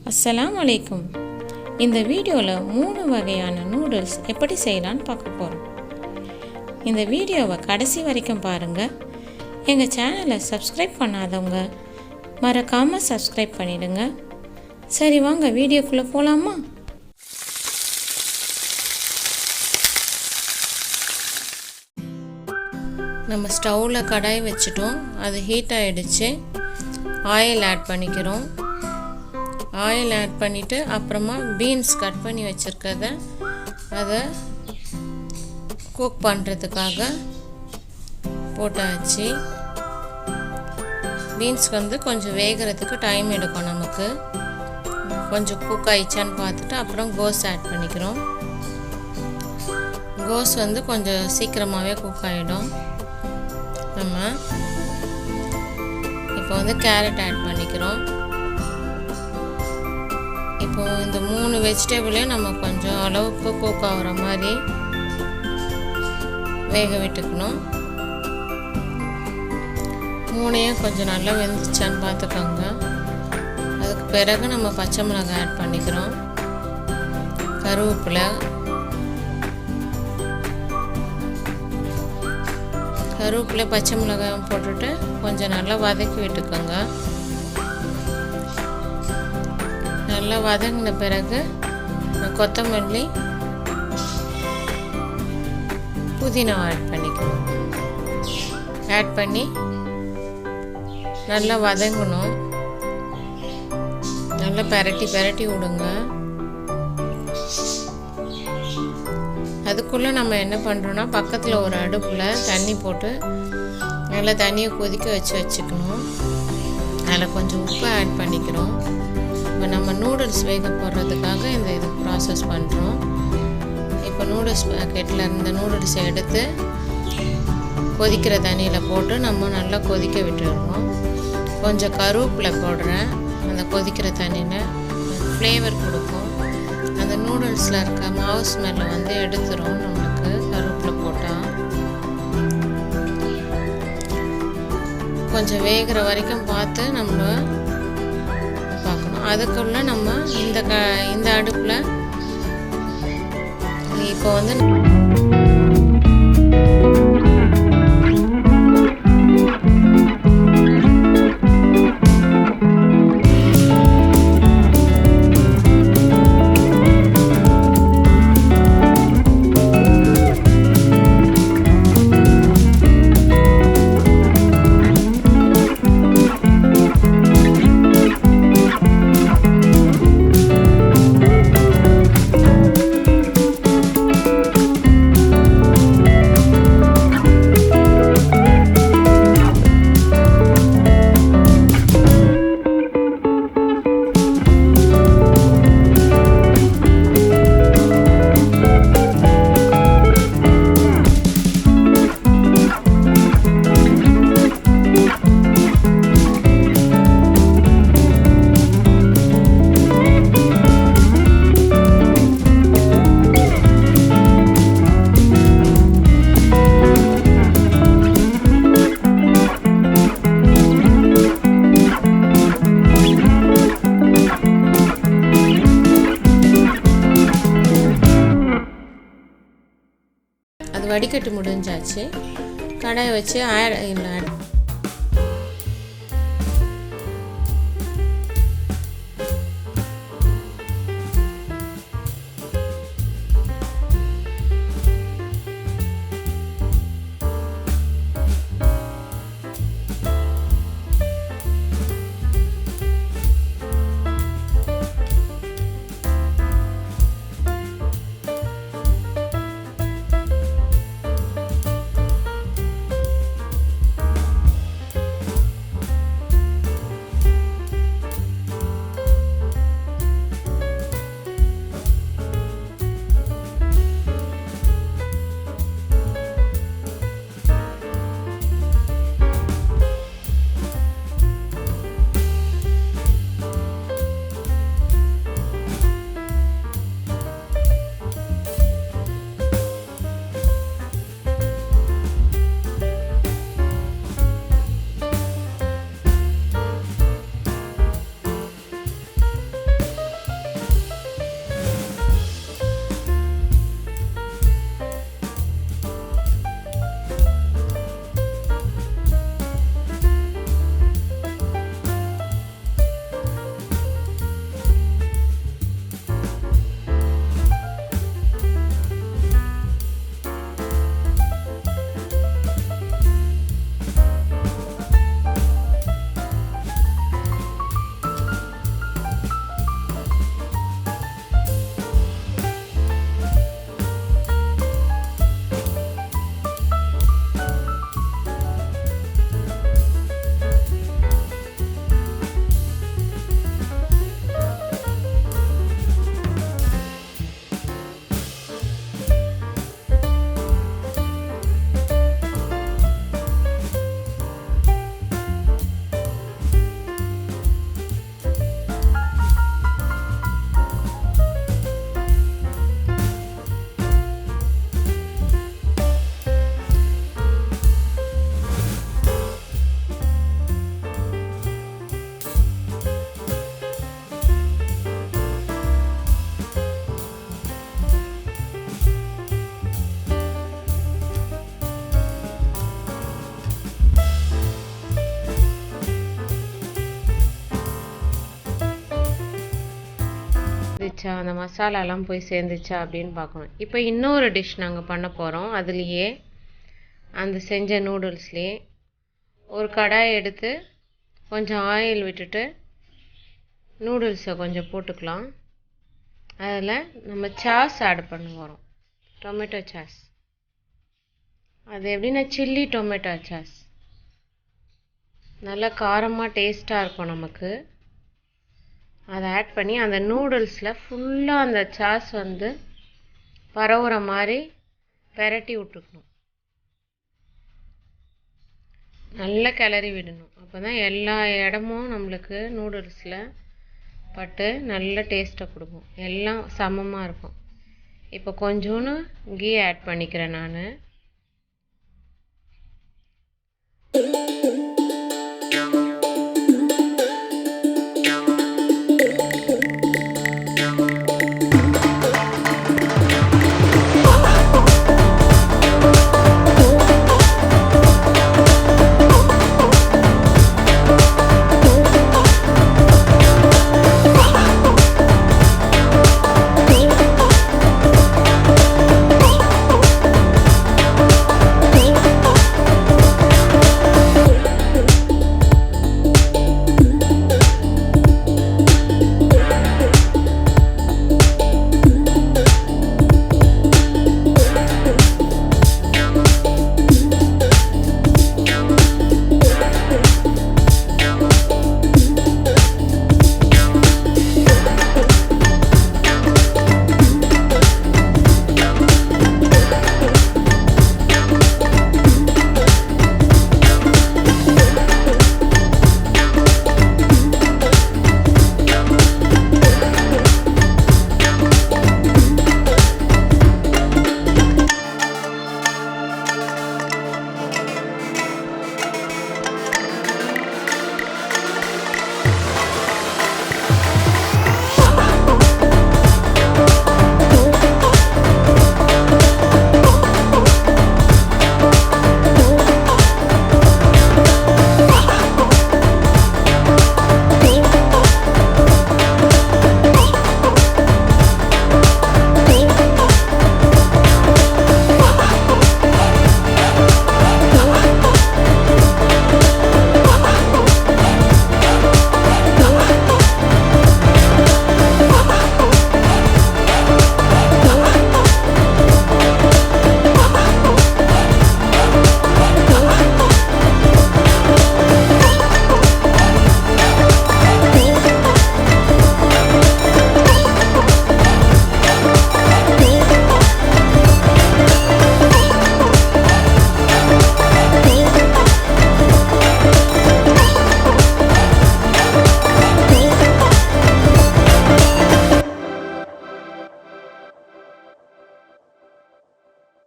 அஸ்ஸலாமு அலைக்கும். இந்த வீடியோவில் 3 வகையான நூடுல்ஸ் எப்படி செய்யலான்னு பார்க்க போகிறோம். இந்த வீடியோவை கடைசி வரைக்கும் பாருங்கள். எங்கள் சேனலை சப்ஸ்கிரைப் பண்ணாதவங்க மறக்காமல் சப்ஸ்கிரைப் பண்ணிடுங்க. சரி வாங்க வீடியோக்குள்ளே போகலாமா? நம்ம ஸ்டவ்வில் கடாய் வச்சுட்டோம். அது ஹீட் ஆகிடுச்சு. ஆயில் ஆட் பண்ணிக்கிறோம். ஆயில் ஆட் பண்ணிவிட்டு அப்புறமா பீன்ஸ் கட் பண்ணி வச்சுருக்கத அதை குக் பண்ணுறதுக்காக போட்டாச்சு. பீன்ஸ் கொஞ்சம் வேகிறதுக்கு டைம் எடுக்கும். நமக்கு கொஞ்சம் குக் ஆயிடுச்சான்னு பார்த்துட்டு அப்புறம் கோஸ் ஆட் பண்ணிக்கிறோம். கோஸ் கொஞ்சம் சீக்கிரமாகவே குக் ஆகிடும். நம்ம இப்போ கேரட் ஆட் பண்ணிக்கிறோம். இப்போ இந்த 3 வெஜிடபிளையும் நம்ம கொஞ்சம் அளவுக்கு குக் ஆகிற மாதிரி வேக விட்டுக்கணும். 3ஐயும் கொஞ்சம் நல்லா வெந்துச்சான்னு பார்த்துக்கோங்க. அதுக்கு பிறகு நம்ம பச்சை மிளகாய் ஆட் பண்ணிக்கிறோம். கருவேப்பிலை பச்சை மிளகாயும் போட்டுட்டு கொஞ்சம் நல்லா வதக்கி விட்டுக்கோங்க. நல்லா வதங்கின பிறகு கொத்தமல்லி புதினா ஆட் பண்ணி நல்லா வதங்கணும். நல்லா பெரட்டி விடுங்க. அதுக்குள்ளே நம்ம என்ன பண்ணுறோன்னா பக்கத்தில் ஒரு அடுப்பில் தண்ணி போட்டு நல்லா தண்ணியை கொதிக்க வச்சுக்கணும். அதில் கொஞ்சம் உப்பு ஆட் பண்ணிக்கிறோம். இப்போ நம்ம நூடுல்ஸ் வேக போடுறதுக்காக இது ப்ராசஸ் பண்ணுறோம். இப்போ நூடுல்ஸ் பேக்கெட்டில் இருந்த நூடுல்ஸை எடுத்து கொதிக்கிற தண்ணியில் போட்டு நம்ம நல்லா கொதிக்க விட்டுடுறோம். கொஞ்சம் கருவேப்பிலை போடுறேன். அந்த கொதிக்கிற தண்ணியில் ஃப்ளேவர் கொடுக்கும். அந்த நூடுல்ஸில் இருக்க மாவு ஸ்மெல்லை எடுத்துரும். நம்மளுக்கு கருவேப்பிலை போட்டால் கொஞ்சம் வேகிற வரைக்கும் பார்த்து நம்ம பார்க்கணும். அதுக்குள்ளே நம்ம இந்த அடுப்பில் இப்போ வடிகட்டு முடிஞ்சாச்சு. கடாயை வச்சு சேர்ந்துச்சா, அந்த மசாலாலாம் போய் சேர்ந்துச்சா அப்படின்னு பார்க்கணும். இப்போ இன்னொரு டிஷ் நாங்கள் பண்ண போகிறோம். அதுலேயே அந்த செஞ்ச நூடுல்ஸ்லேயே ஒரு கடாய் எடுத்து கொஞ்சம் ஆயில் விட்டுட்டு நூடுல்ஸை கொஞ்சம் போட்டுக்கலாம். அதில் நம்ம சாஸ் ஆட் பண்ண போகிறோம், டொமேட்டோ சாஸ். அது எப்படின்னா சில்லி டொமேட்டோ சாஸ், நல்லா காரமாக டேஸ்ட்டாக இருக்கும் நமக்கு. அதை ஆட் பண்ணி அந்த நூடுல்ஸில் ஃபுல்லாக அந்த சாஸ் வந்து பரவுற மாதிரி பெரட்டி விட்டுக்கணும். நல்லா கிளறி விடணும். அப்போ தான் எல்லா இடமும் நம்மளுக்கு நூடுல்ஸில் பட்டு நல்ல டேஸ்ட்டை கொடுக்கும், எல்லாம் சமமாக இருக்கும். இப்போ கொஞ்சோன்னு கீ ஆட் பண்ணிக்கிறேன் நான்.